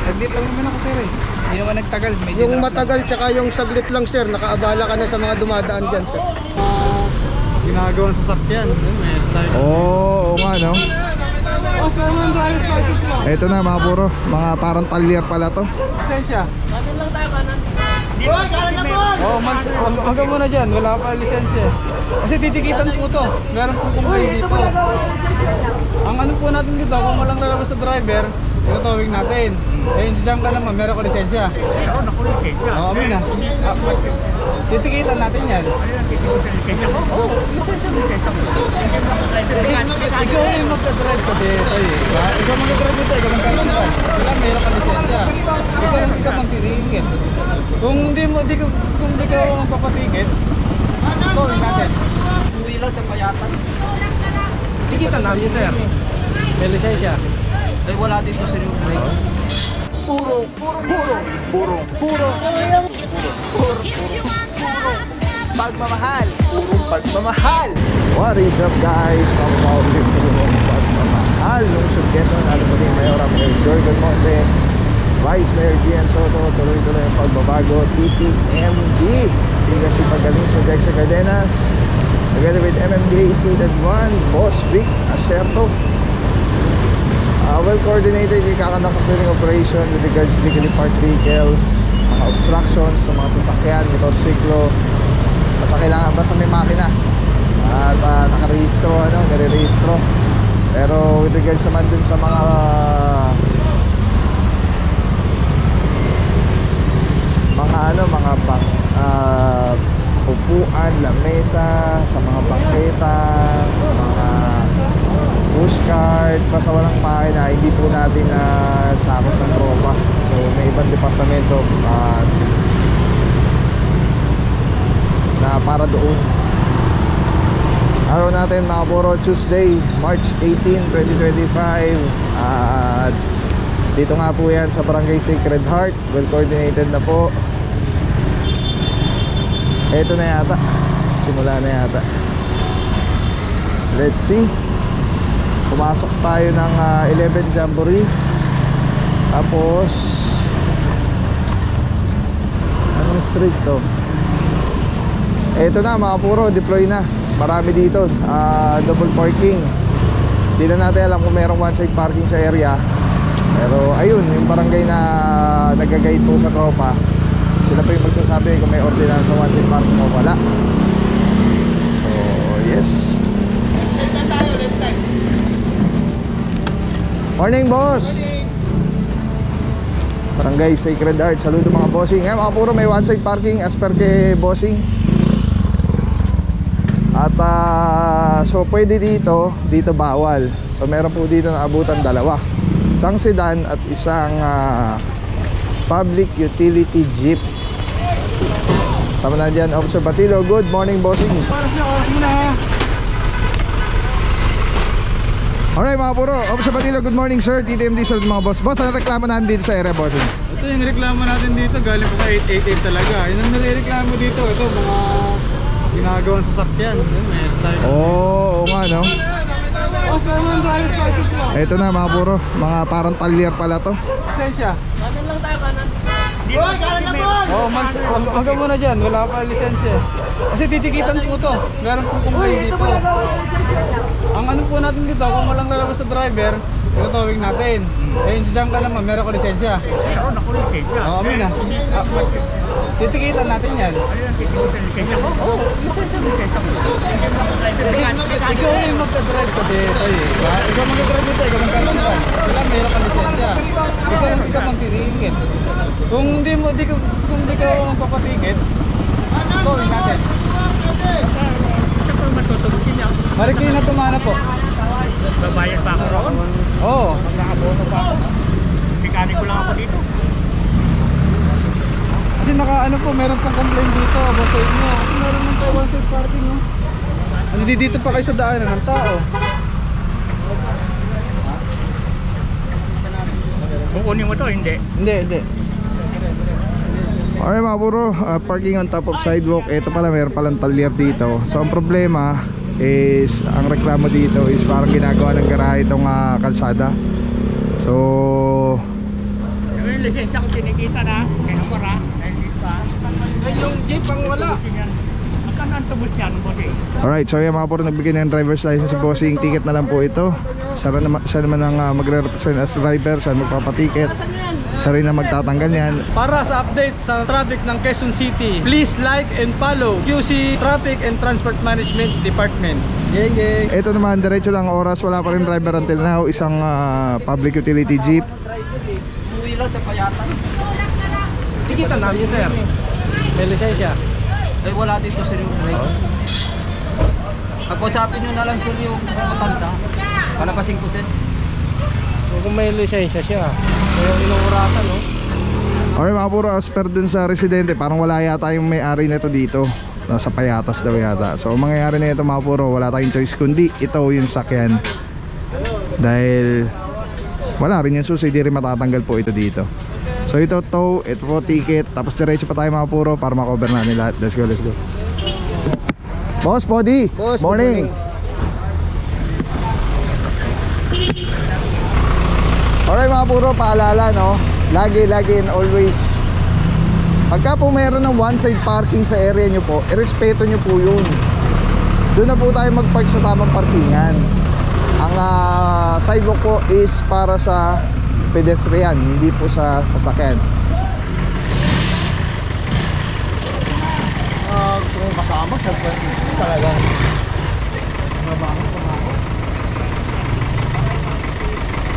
Saglit lang naman ako sir eh. Hindi naman nagtagal. Yung matagal tsaka yung saglit lang sir, nakaabala ka na sa mga dumadaan dyan sir. Ginagawang sasakyan. Oo nga no. Ito na mga puro, mga parang talyer pala to. Lisensya. Kanan lang tayo kanan. Hanggang muna dyan, wala pa lisensya. Kasi titikitan po to. Meron po complaint dito. Ang ano po natin dito, kung walang lalabas sa driver, tinutawag natin. Eh, dyan ka naman, meron ko lisensya. Meron ako lisensya. Oo, amin na. Titikitan natin yan. Lisensya ko? Oo, lisensya ko. Ikaw yung magka-drive kasi ito eh. Ikaw magka-drive dito, ikaw magka-drive. Wala, meron ka lisensya. Ikaw hindi ka magtitikit. Kung hindi ka magpapatikit, tawag natin. Uwi lang sa payatan. Tikitan namin sir. May lisensya. Ay wala dito sa yung break. Puro pagmamahal. Purong pagmamahal. What is up guys? Pagpapaulit po ng pagmamahal Lungsod Quezon, alam mo din Mayor Mayor Jordan Monte, Vice Mayor Gian Soto. Tuloy-tuloy ang pagbabago. TTMD hindi kasi pagaling sa Dexa Cardenas together with MMDA Seated 1 Boss Vic Acerto. Well coordinated yung kakanak of clearing operation with regards to legally parked vehicles, mga obstructions sa mga sasakyan, motorsiklo, basta may makina at nakarehistro, nare-rehistro. Pero with regards naman dun sa mga upuan, lamesa, sa mga bangketa, mga pushcart, basta walang makina, hindi po natin na sakot ng tropa. So may ibang departamento na para doon. Araw natin mga puro, Tuesday, March 18, 2025. At dito nga po yan sa Barangay Sacred Heart. Well coordinated na po. Ito na yata, simula na yata. Let's see. Pumasok tayo ng 11 Jamboree. Tapos anong street to? Ito na mga puro, deploy na. Marami dito, double parking. Hindi na natin alam kung merong one side parking sa area. Pero ayun, yung barangay na nag-guide po sa tropa, sila pa yung magsasabi kung may ordinance sa one side parking o wala. So yes. Morning boss. Barangay Sacred Heart, saludo mga bossing. Mga puro may one side parking as per kay bossing. At so pwede dito bawal. So meron po dito na abutan dalawa, isang sedan at isang public utility jeep. Sama na dyan Officer Batilo. Good morning bossing. Alright mga puro, Officer Batilo, good morning sir. TTMD sir, mga boss. Boss, ano reklamo natin dito sa area bossing? Ito yung reklamo natin dito, galing po sa 888 talaga. Yun ang nire-reklamo dito, ito mga ginagawang sasakyan. Oo nga no. Ito na mga puro, mga parang talyer pala to. Lisensya. Kanan lang tayo kanan. Hanggang muna dyan, wala pa lisensya. Kasi titikitan po to. Meron po complaint dito. Ang ano po natin dito, kung walang lalabas sa driver, tinutawag natin. Eh, dyan ka naman, meron ko lisensya. Meron ako lisensya. Oo, amin na. Titikitan natin yan. Lisensya ko? Oo, lisensya ko. Ikaw yung magka-drive kasi ito eh. Ikaw magka-drive dito, ikaw magka-drive. Wala, meron ka lisensya. Ikaw hindi ka magtitikit. Kung hindi ka magpapatikit, tawag natin. Saan ko matutubusin niya? Marikli na tumana po. Babayad pa ako roon? Oo. Nakabono pa ako. Mekaniko lang ako dito. Kasi ano po, meron pong complaint dito about sa inyo. Kasi meron ng one side parking no? Ano dito pa kayo sa daanan ng tao? Kukunin mo to, hindi? Hindi. Alright mga puro, parking on top of sidewalk. Ito pala, meron palang talyer dito. So ang problema is, ang reklamo dito is parang ginagawa ng garahe itong kalsada. So lisensya ko kinikita na. Kaya mura. Yung jeep ang wala. Magkano ang tubos yan, bossing? Alright, so yan mga puro, nagbigay ng driver's license si Bossing. Ticket na lang po ito. Siya naman ang magre-represent as driver. Siya magpapaticket. Siya rin na magtatanggal yan. Para sa update sa traffic ng Quezon City, please like and follow QC Traffic and Transport Management Department. Geng geng. Ito naman, diretso lang oras. Wala pa rin driver until now. Isang public utility jeep. Uwi lang sa payatan. Tikita namin sir. May lisensya. Ay wala dito sir yung break. Pag-usapin nyo na lang sir yung matanda. Palapasin ko sir. Kung may lisensya siya. Kaya inuurasan no. Okay mga puro, as per dun sa residente, parang wala yata yung may-ari nito dito. Nasa Payatas daw yata. So mangyayari na ito mga puro, wala tayong choice kundi ito yung sakyan. Dahil wala rin yung susi, di rin matatanggal po ito dito. So ito tow, ito po ticket. Tapos diretso pa tayo mga puro para makover natin lahat. Let's go, let's go. Boss, Podi. Boss, good morning. Alright mga puro, paalala no, lagi and always, pagka po meron ng one side parking sa area nyo po, irespeto nyo po yun. Doon na po tayo mag-park sa tamang parkingan. Ang sidewalk po is para sa pedestrian, hindi po sa sasakyan. Kung kasama, talaga.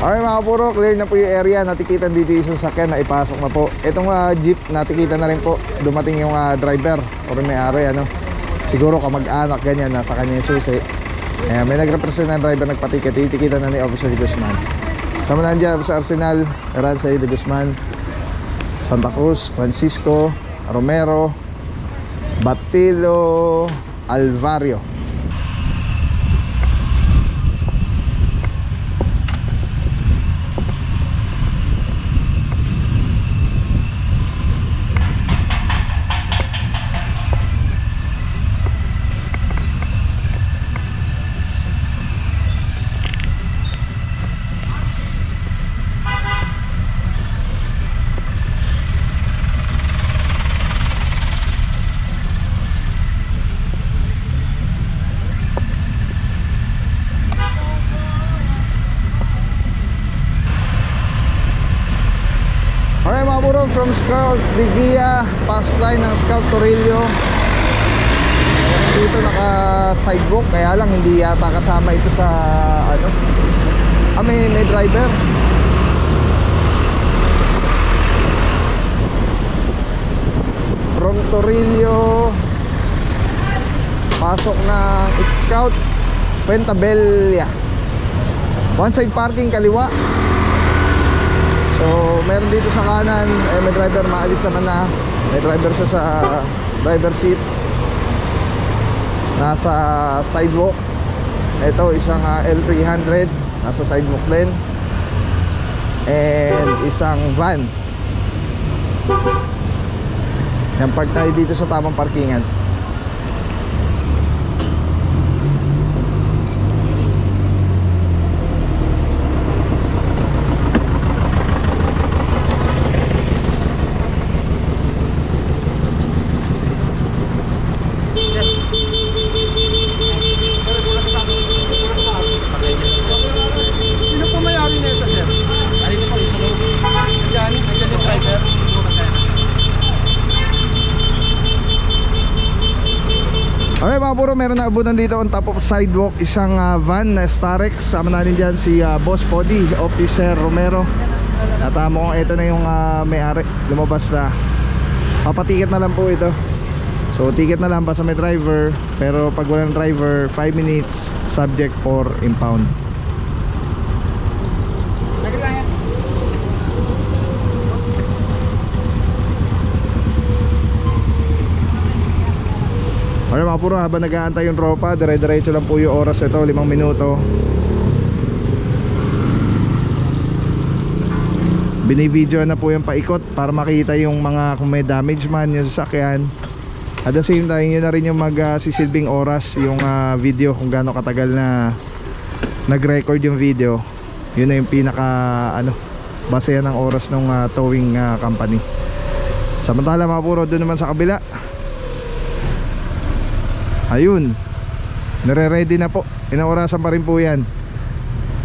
Alright mga puro, clear na po yung area. Natikitan dito yung sasakyan na ipasok na po. Itong jeep, natikitan na rin po. Dumating yung driver o may-ari ano. Siguro kamag-anak ganyan, nasa kanya yung susi. Ayan, may nag-represent ng driver, nagpatiket. Titikitan na ni Officer de Guzman. Sama na dyan sa Arsenal, Eransay de Guzman, Santa Cruz, Francisco, Romero, Batilo, Alvario. Alright mga puro, from Scout Digia, pasok tayo ng Scout Torillo. Dito naka sidewalk, kaya lang hindi yata kasama ito sa ano. May driver. From Torillo, pasok ng Scout Pentabella. One side parking kaliwa. So meron dito sa kanan, may driver, maalis naman na. May driver siya sa driver seat. Nasa sidewalk. Ito isang L300, nasa sidewalk din. And isang van. Yan, park tayo dito sa tamang parkingan. Okay mga puro, meron na abutan dito on top of sidewalk isang van na Starex. Sama natin dyan si Boss Podi, Officer Romero. At mukhang ito na yung may-ari, lumabas na. Papatiket na lang po ito. So ticket na lang basta may driver. Pero pag walang driver, 5 minutes, subject for impound. Okay mga puro, habang nag-aantay yung tropa, dire-diretso lang po yung oras ito, 5 minuto. Binivideo na po yung paikot para makita yung mga kung may damage man yung sasakyan. At the same time, yun na rin yung magsisilbing oras yung video, kung gaano katagal na nag-record yung video. Yun na yung pinaka Base yan ang oras ng towing company. Samantala mga puro, doon naman sa kabila, ayun, nire-ready na po. Inaorasan pa rin po yan.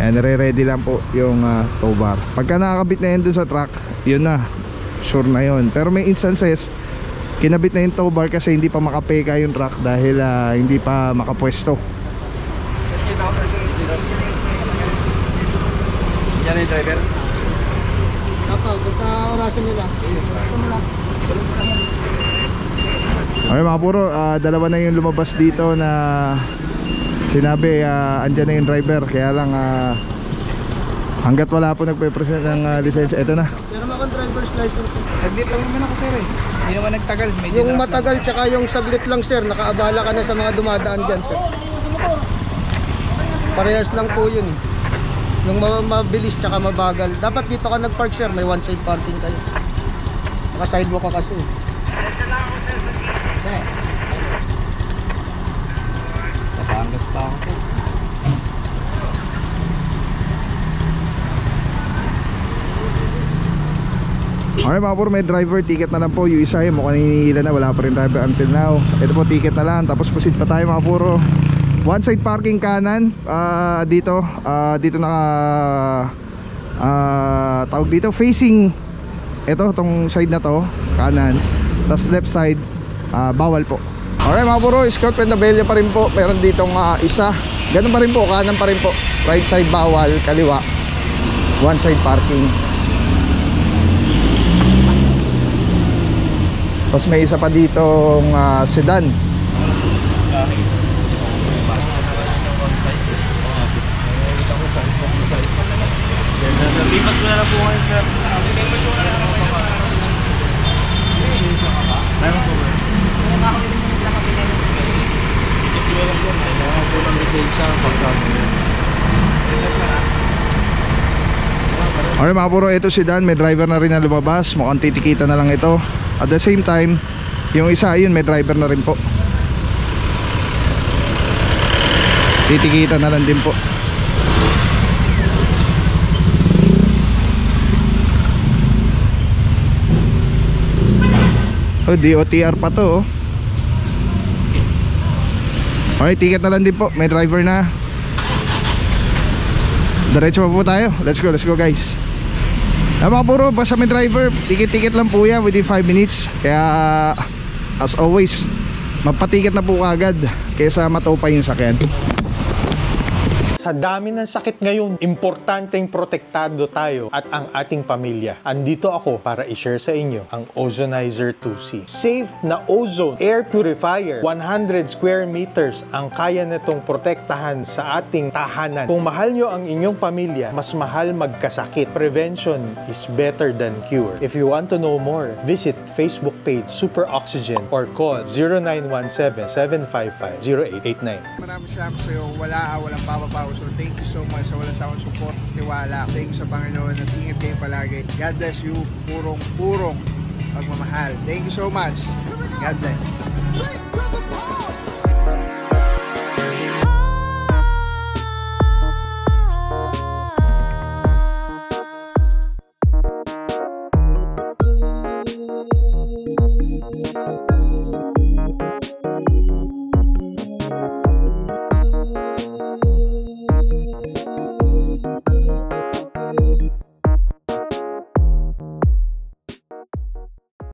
Ayan, nire-ready lang po yung tow bar. Pagka nakakabit na yan doon sa truck, yun na, sure na yun. Pero may instances kinabit na yung tow bar kasi hindi pa makapeka yung truck dahil hindi pa makapwesto. Yan yung driver. Kapag basta orasan nila. Okay mga puro, dalawa na yung lumabas dito na sinabi andyan na yung driver. Kaya lang hanggat wala po nagpe-present ng lisensya. Ito na. Pero makang driver's license. Saglit lang naman ako sir eh. Hindi naman nagtagal. Medyo Yung matagal tsaka yung saglit lang sir, nakaabala ka na sa mga dumadaan dyan sir. Parehas lang po yun eh. Yung mabilis tsaka mabagal. Dapat dito ka nagpark sir, may one side parking kayo. Naka sidewalk ka kasi. Papangas pa ako. Okay mga puro, may driver, ticket na lang po. Yung isa yung mukhang hinihila na, wala pa rin driver until now. Ito po, ticket na lang. Tapos proceed pa tayo mga puro. One side parking kanan, dito naka tawag dito facing ito, tong side na to kanan, tas left side bawal po. Alright mga puro, Scout Pentabella pa rin po. Meron ditong isa, ganun pa rin po, kanan pa rin po. Right side bawal, kaliwa one side parking. Tapos may isa pa ditong sedan. Lipat ko na lang po ngayon, sir. Lipat ko na lang po. Meron po ba? Kailangan po ng lisensya pagkakita. Alright mga puro, ito si Dan, may driver na rin na lumabas. Mukhang titikita na lang ito. At the same time, yung isa ayun, may driver na rin po. Titikita na lang din po. Oh, DOTR pa to oh. Okay, ticket na lang din po. May driver na. Diretso pa po tayo. Let's go guys. Mga puro, basta may driver, ticket lang po yan within 5 minutes. Kaya as always, magpatiket na po agad kaysa matow pa yung sakyan. Sa dami ng sakit ngayon, importanteng protektado tayo at ang ating pamilya. Andito ako para i-share sa inyo ang Ozonizer 2C. Safe na ozone air purifier. 100 square meters ang kaya nitong protektahan sa ating tahanan. Kung mahal nyo ang inyong pamilya, mas mahal magkasakit. Prevention is better than cure. If you want to know more, visit Facebook page Super Oxygen or call 0917-755-0889. Maraming salamat sa iyo. Walang papapaw. So thank you so much sa walang sawang support, tiwala. Thank you sa Panginoon at ingat kayo palagi. God bless you. Purong pagmamahal. Thank you so much. God bless.